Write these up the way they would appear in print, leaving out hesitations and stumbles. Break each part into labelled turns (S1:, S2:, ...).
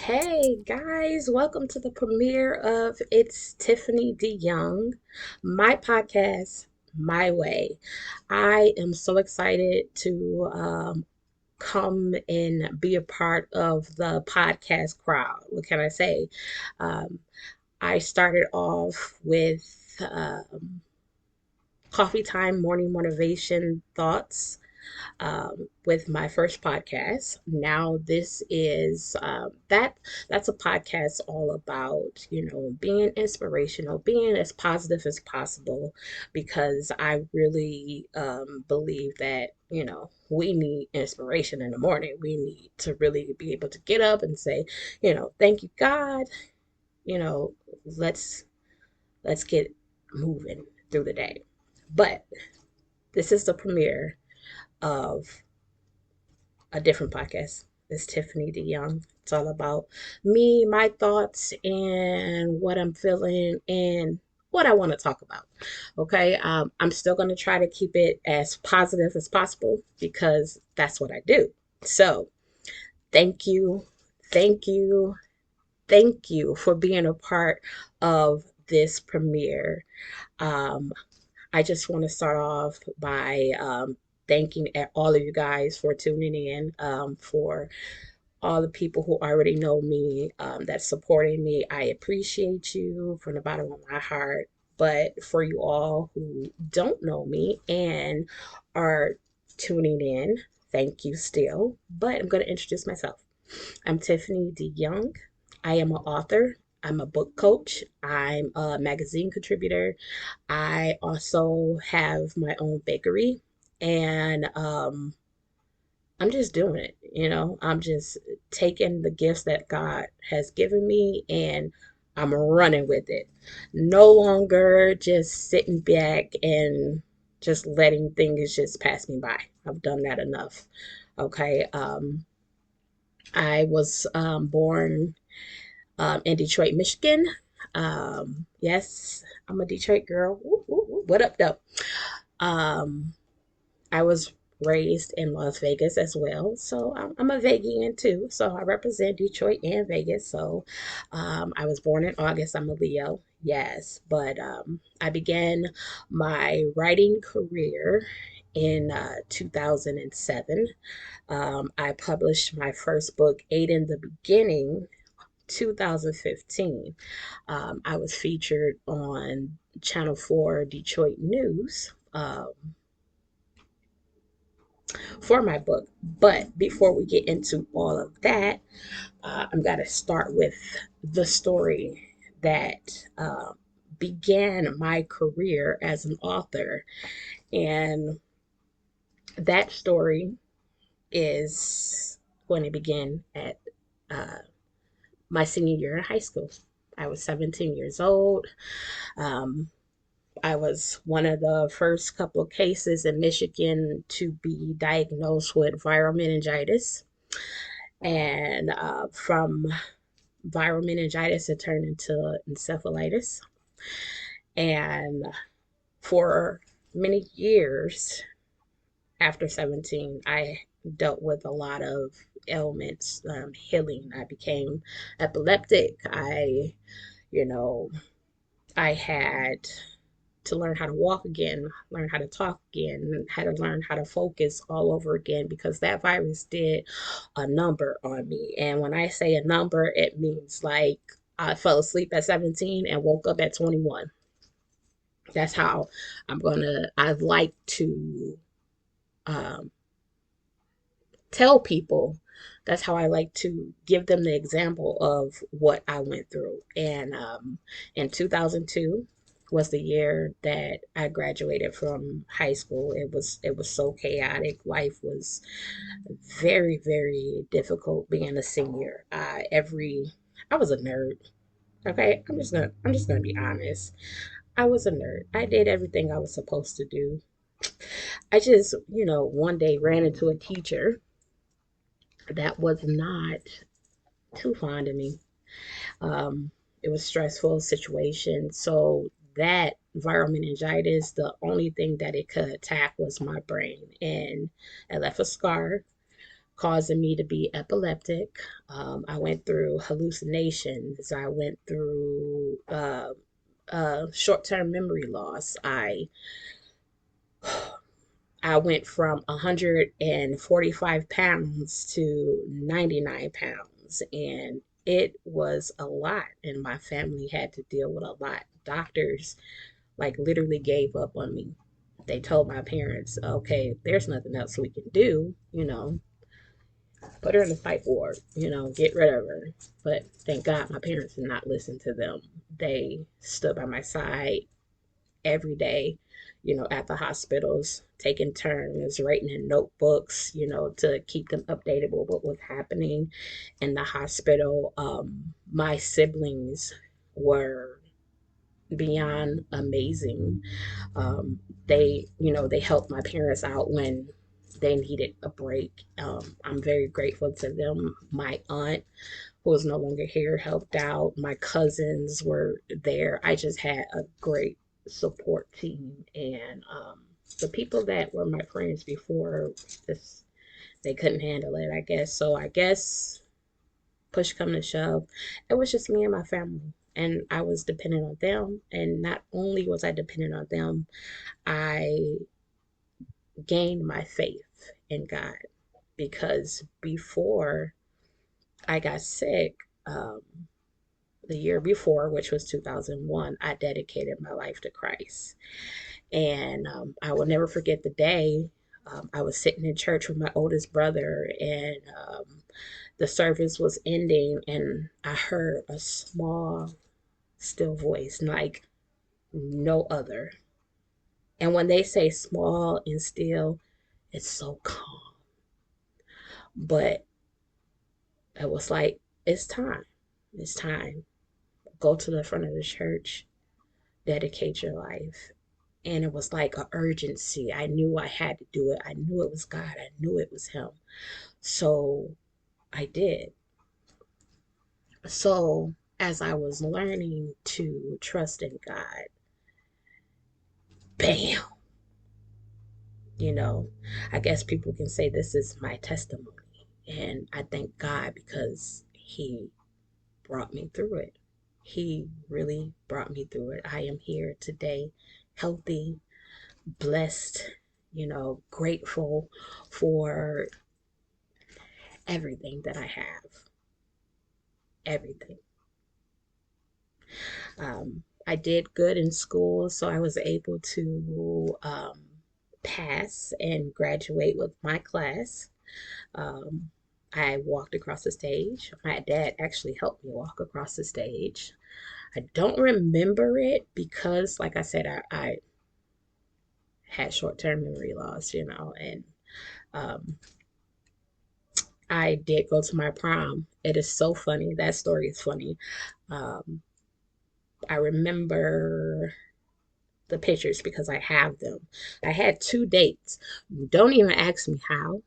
S1: Hey guys, welcome to the premiere of It's Tiffany DeYoung, my podcast, My Way. I am so excited to come and be a part of the podcast crowd. What can I say? Um, I started off with coffee time morning motivation thoughts with my first podcast. Now this is that's a podcast all about being inspirational, being as positive as possible, because I really believe that we need inspiration in the morning. We need to really be able to get up and say, thank you God. You know, let's let's get moving through the day. But this is the premiere of a different podcast. It's Tiffany DeYoung. It's all about me, my thoughts, and what I'm feeling and what I want to talk about. Okay. I'm still going to try to keep it as positive as possible because that's what I do. So, thank you, thank you, thank you for being a part of this premiere. Um, I just want to start off by thanking all of you guys for tuning in, for all the people who already know me, that's supporting me. I appreciate you from the bottom of my heart. But for you all who don't know me and are tuning in, thank you still. But I'm going to introduce myself. I'm Tiffany DeYoung. I am an author. I'm a book coach. I'm a magazine contributor. I also have my own bakery, and I'm just doing it. I'm just taking the gifts that God has given me and I'm running with it. No longer just sitting back and just letting things just pass me by. I've done that enough. Okay. I was born in Detroit, Michigan. Yes, I'm a Detroit girl. Woo, woo, woo. What up, though? Um, I was raised in Las Vegas as well, so I'm a Vegian too. So I represent Detroit and Vegas. So I was born in August. I'm a Leo, yes, but I began my writing career in 2007. I published my first book, Eight in the Beginning, 2015. I was featured on Channel 4 Detroit News. For my book. But before we get into all of that, I'm going to start with the story that began my career as an author. And that story is going to begin at uh, my senior year in high school. I was 17 years old. Um, I was one of the first couple of cases in Michigan to be diagnosed with viral meningitis. And from viral meningitis, it turned into encephalitis. And for many years after 17, I dealt with a lot of ailments, healing. I became epileptic. You know, I had to learn how to walk again, learn how to talk again, had to learn how to focus all over again because that virus did a number on me. And when I say a number, it means like I fell asleep at 17 and woke up at 21. That's how I'd like to um, tell people. That's how I like to give them the example of what I went through. And in 2002 was the year that I graduated from high school. It was so chaotic. Life was very, very difficult being a senior. I was a nerd. Okay, I'm just gonna be honest. I was a nerd. I did everything I was supposed to do. I just, one day ran into a teacher that was not too fond of me. Um, it was a stressful situation. So that viral meningitis, the only thing that it could attack was my brain, and it left a scar. causing me to be epileptic. I went through hallucinations. I went through short-term memory loss. I went from 145 pounds to 99 pounds, and it was a lot, and my family had to deal with a lot. Doctors like literally gave up on me. They told my parents, okay, there's nothing else we can do, put her in the psych ward, get rid of her. But thank God my parents did not listen to them. They stood by my side every day, at the hospitals, taking turns, writing in notebooks, to keep them updated with what was happening in the hospital. My siblings were beyond amazing. They helped my parents out when they needed a break. I'm very grateful to them. My aunt, who is no longer here, helped out. My cousins were there. I just had a great support team, and the people that were my friends before, just they couldn't handle it, I guess. So I guess push come to shove, it was just me and my family. And I was dependent on them. And not only was I dependent on them, I gained my faith in God, because before I got sick, um, the year before, which was 2001, I dedicated my life to Christ. And I will never forget the day. I was sitting in church with my oldest brother, and the service was ending, and I heard a small, still voice like no other. And when they say small and still, it's so calm. But it was like, it's time. It's time. Go to the front of the church, dedicate your life. And it was like an urgency. I knew I had to do it. I knew it was God. I knew it was Him. So I did. So as I was learning to trust in God, bam, you know, I guess people can say this is my testimony. And I thank God because He brought me through it. He really brought me through it. I am here today, healthy, blessed, grateful for everything that I have. Everything. I did good in school, so I was able to pass and graduate with my class. Um, I walked across the stage. My dad actually helped me walk across the stage. I don't remember it because, like I said, I had short term memory loss, and um, I did go to my prom. It is so funny. That story is funny. Um, I remember the pictures because I have them. I had two dates. Don't even ask me how.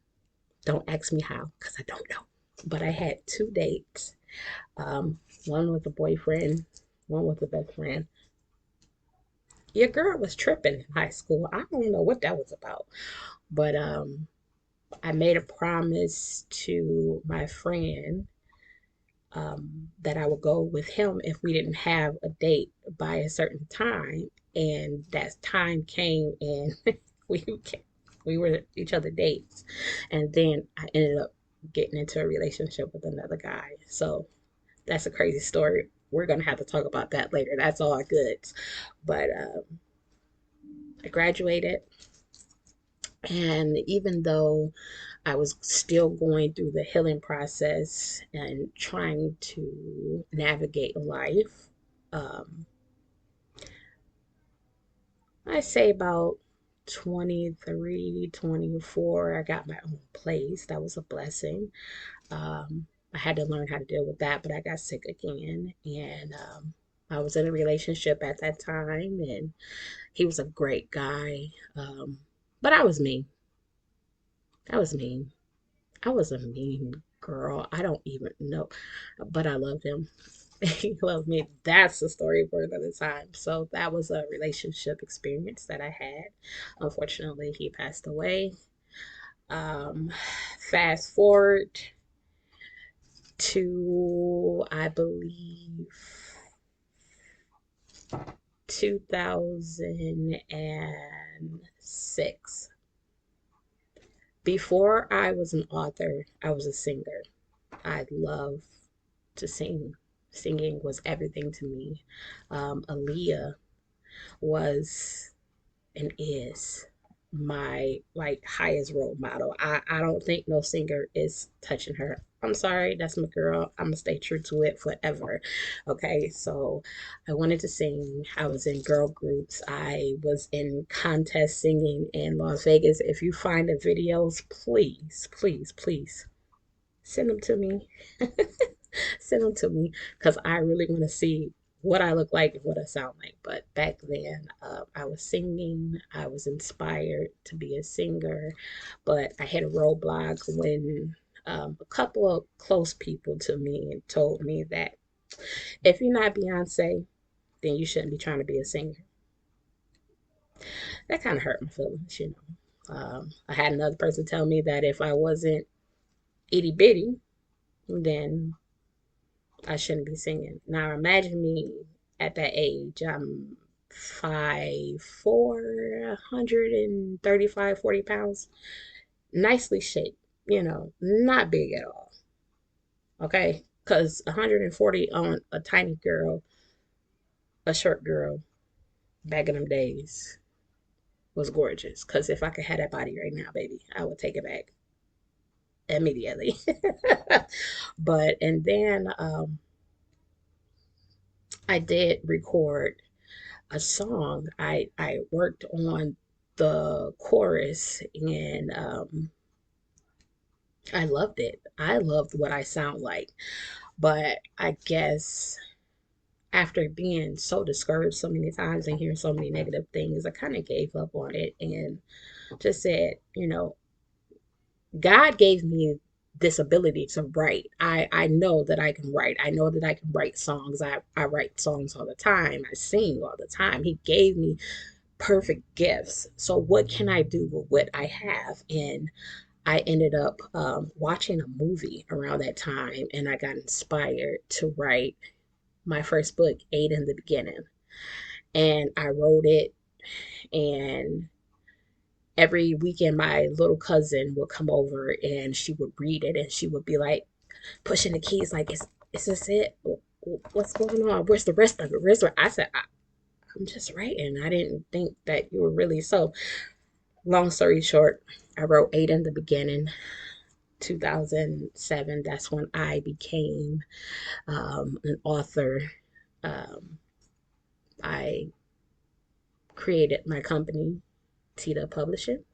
S1: Don't ask me how because I don't know. But I had two dates. One with a boyfriend, one with a best friend. Your girl was tripping in high school. I don't know what that was about. But I made a promise to my friend that I would go with him if we didn't have a date by a certain time. And that time came, and we we were each other dates. And then I ended up getting into a relationship with another guy. So that's a crazy story. We're gonna have to talk about that later. That's all good. But I graduated, and even though I was still going through the healing process and trying to navigate life. Um, I say about 23, 24, I got my own place. That was a blessing. I had to learn how to deal with that, but I got sick again. And I was in a relationship at that time, and he was a great guy. But I was mean. I was mean. I was a mean girl. I don't even know, but I loved him. He loved me. That's a story for another time. So that was a relationship experience that I had. Unfortunately, he passed away. Um, Fast forward to, I believe, 2006. Before I was an author, I was a singer. I love to sing. Singing was everything to me. Aaliyah was and is my like highest role model. I don't think no singer is touching her. I'm sorry, that's my girl. I'm gonna stay true to it forever. Okay, so I wanted to sing. I was in girl groups. I was in contest singing in Las Vegas. If you find the videos, please, please, please send them to me. Send them to me because I really want to see what I look like and what I sound like. But back then, I was singing. I was inspired to be a singer, but I hit a roadblock when a couple of close people to me told me that if you're not Beyonce, then you shouldn't be trying to be a singer. That kind of hurt my feelings, you know. I had another person tell me that if I wasn't itty bitty, then I shouldn't be singing. Now imagine me at that age. I'm 5'4", 135, 40 pounds. Nicely shaped, you know, not big at all. Okay? Because 140 on a tiny girl, a short girl, back in them days was gorgeous. Because if I could have that body right now, baby, I would take it back immediately. But, and then I did record a song. I worked on the chorus and I loved it. I loved what I sound like. But I guess after being so discouraged so many times and hearing so many negative things, I kind of gave up on it and just said, you know, God gave me this ability to write. I know that I can write. I know that I can write songs. I write songs all the time. I sing all the time. He gave me perfect gifts. So what can I do with what I have? And I ended up watching a movie around that time, and I got inspired to write my first book, Eight in the Beginning. And I wrote it, and every weekend my little cousin would come over and she would read it, and she would be like pushing the keys, like, is this it? What's going on? Where's the rest of it? I said, I'm just writing. I didn't think that you were really so. Long story short, I wrote Eight in the Beginning, 2007. That's when I became an author. Um, I created my company, Tita Publishing.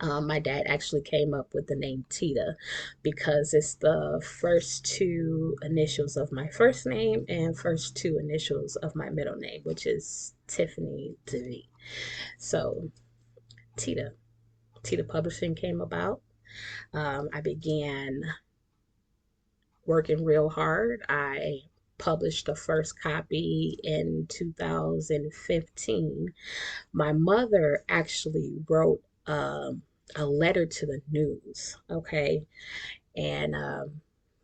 S1: My dad actually came up with the name Tita because it's the first two initials of my first name and first two initials of my middle name, which is Tiffany to me. So Tita, Tita Publishing came about. I began working real hard. I published the first copy in 2015. My mother actually wrote a letter to the news, okay? And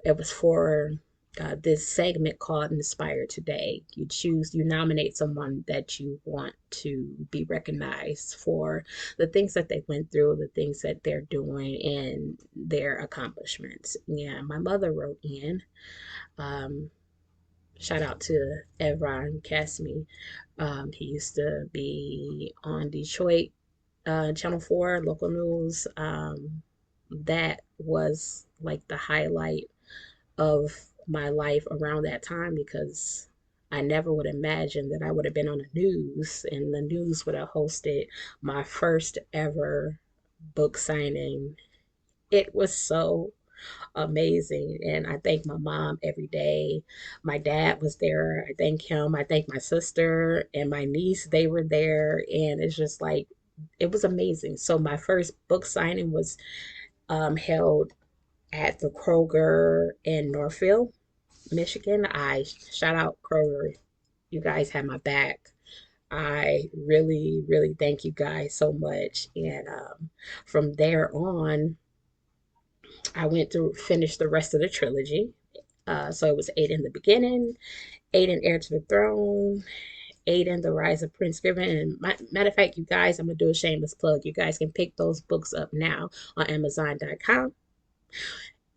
S1: it was for this segment called Inspire Today. You nominate someone that you want to be recognized for the things that they went through, the things that they're doing, and their accomplishments. Yeah, my mother wrote in. Um, Shout out to Evron Casmi. He used to be on Detroit Channel 4 local news. That was like the highlight of my life around that time because I never would imagine that I would have been on the news and the news would have hosted my first ever book signing. It was so amazing. And I thank my mom every day. My dad was there. I thank him. I thank my sister and my niece. They were there. And it's just like, it was amazing. So my first book signing was held at the Kroger in Northfield, Michigan. I shout out Kroger. You guys had my back. I really, really thank you guys so much. And from there on, I went through, finished the rest of the trilogy. So it was eight in the beginning, eight in Heir to the Throne, eight in The Rise of Prince Griffin. And matter of fact, you guys, I'm going to do a shameless plug. You guys can pick those books up now on Amazon.com.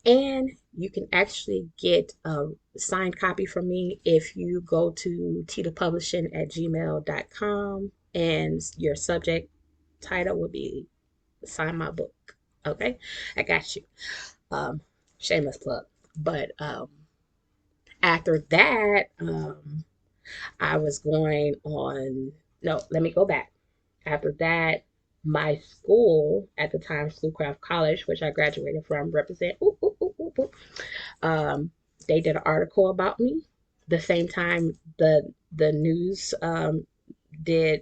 S1: And you can actually get a signed copy from me if you go to titapublishing@gmail.com and your subject title will be sign my book. Okay, I got you. Um, Shameless plug. But after that, I was going on. No, let me go back. After that, my school at the time, Schoolcraft College, which I graduated from, represent. Ooh, ooh, ooh, ooh, ooh. Um, they did an article about me. The same time the news did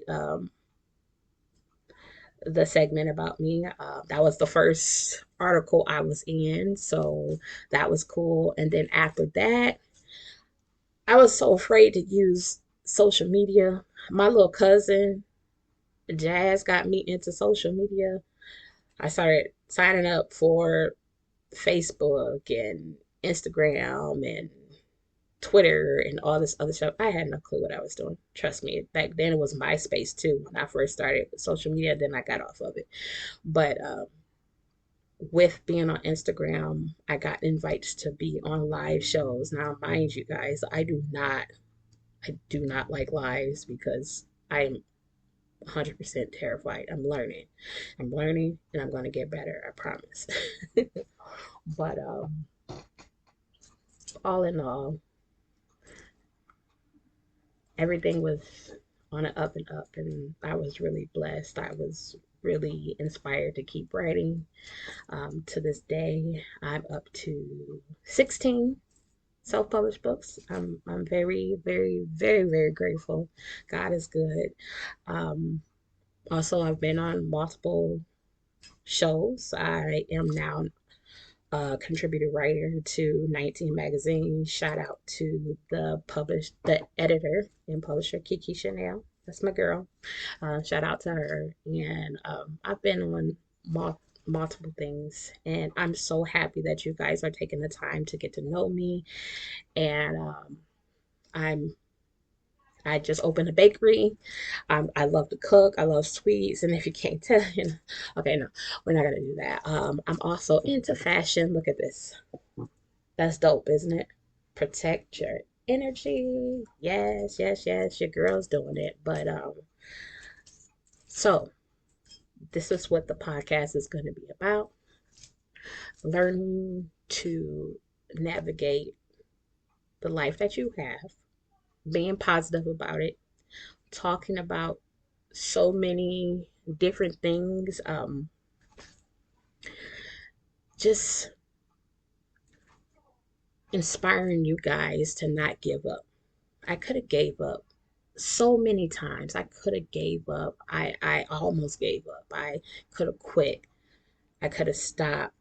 S1: the segment about me. That was the first article I was in, so that was cool. And then after that, I was so afraid to use social media. My little cousin Jazz got me into social media. I started signing up for Facebook and Instagram and Twitter and all this other stuff. I had no clue what I was doing. Trust me. Back then it was MySpace too. When I first started with social media, then I got off of it. But with being on Instagram, I got invites to be on live shows. Now, mind you guys, I do not like lives because I'm 100% terrified. I'm learning, and I'm going to get better. I promise. But all in all, everything was on an up and up, and I was really blessed. I was really inspired to keep writing. To this day, I'm up to 16 self-published books. I'm very, very, very, very grateful. God is good. Um, Also, I've been on multiple shows. I am now a contributor writer to 19 magazine. Shout out to the editor and publisher Kiki Chanel. That's my girl. Shout out to her. And I've been on multiple things, and I'm so happy that you guys are taking the time to get to know me. And I'm I just opened a bakery. I love to cook. I love sweets. And if you can't tell, okay, no, we're not gonna do that. I'm also into fashion. Look at this. That's dope, isn't it? Protect your energy. Yes, yes, yes. Your girl's doing it. But so this is what the podcast is going to be about: learning to navigate the life that you have, being positive about it, talking about so many different things. Just inspiring you guys to not give up. I could have gave up so many times. I could have gave up. I almost gave up. I could have quit. I could have stopped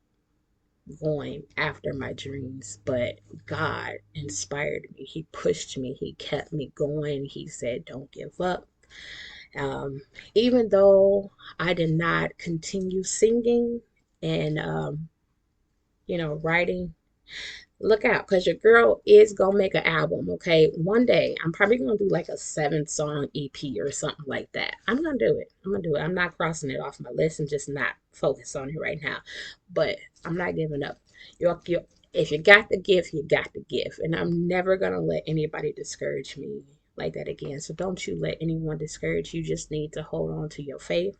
S1: going after my dreams, but God inspired me. He pushed me. He kept me going. He said, "Don't give up." Um, Even though I did not continue singing and writing, look out, because your girl is gonna make an album. Okay, one day I'm probably gonna do like a 7-song EP or something like that. I'm gonna do it. I'm not crossing it off my list. I'm just not focused on it right now, but I'm not giving up. You If you got the gift, you got the gift, and I'm never gonna let anybody discourage me like that again. So don't you let anyone discourage you. Just need to hold on to your faith.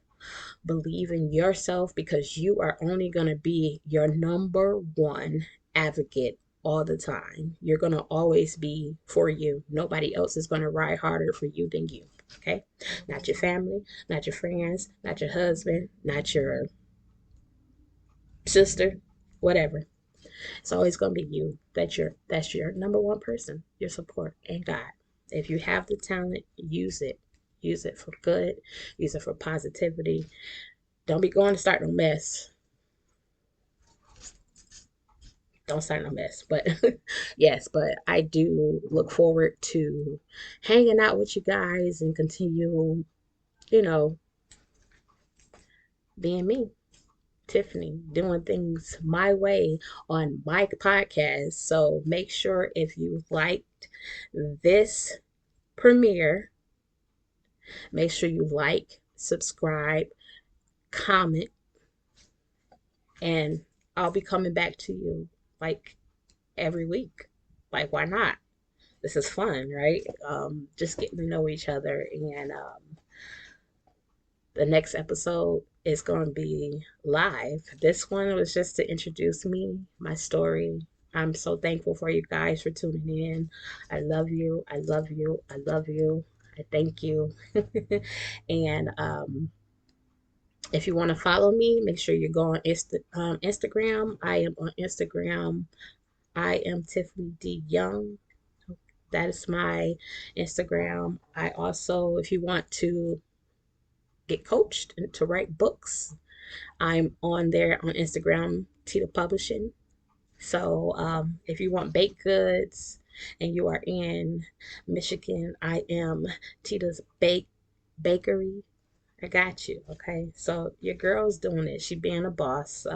S1: Believe in yourself, because you are only going to be your number one advocate all the time. You're going to always be for you. Nobody else is going to ride harder for you than you. Okay? Not your family, not your friends, not your husband, not your sister, whatever. It's always going to be you. That's your number one person, your support, and God. If you have the talent, use it. Use it for good. Use it for positivity. Don't be going to start no mess. Don't start no mess. But yes, but I do look forward to hanging out with you guys and continue, you know, being me, Tiffany, doing things my way on my podcast. So make sure if you liked this premiere, make sure you like, subscribe, comment, and I'll be coming back to you like every week. Like, why not? This is fun, right? Just getting to know each other. And the next episode is going to be live. This one was just to introduce me, my story. I'm so thankful for you guys for tuning in. I love you. I love you. I love you. I thank you. And if you want to follow me, make sure you go on Instagram. I am on Instagram. I am Tiffany D. Young. That is my Instagram. I also, if you want to get coached and to write books, I'm on there on Instagram, Tita Publishing. So if you want baked goods and you are in Michigan, I am Tita's Bakery. I got you. Okay. So your girl's doing it. She being a boss.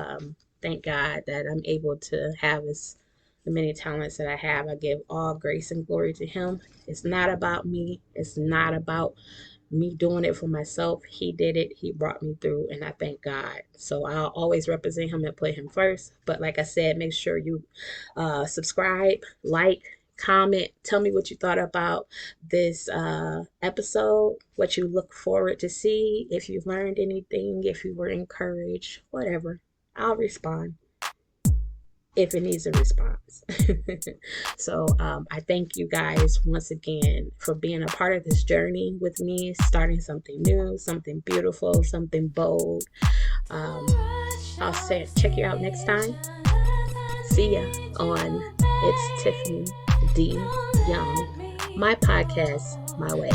S1: Thank God that I'm able to have the many talents that I have. I give all grace and glory to Him. It's not about me. It's not about me doing it for myself. He did it. He brought me through, and I thank God. So I'll always represent Him and put Him first. But like I said, make sure you subscribe, like, comment, tell me what you thought about this episode, what you look forward to see, if you learned anything, if you were encouraged, whatever. I'll respond if it needs a response. So I thank you guys once again for being a part of this journey with me, starting something new, something beautiful, something bold. I'll check you out next time. See ya on It's Tiffany D. Young, my podcast, my way.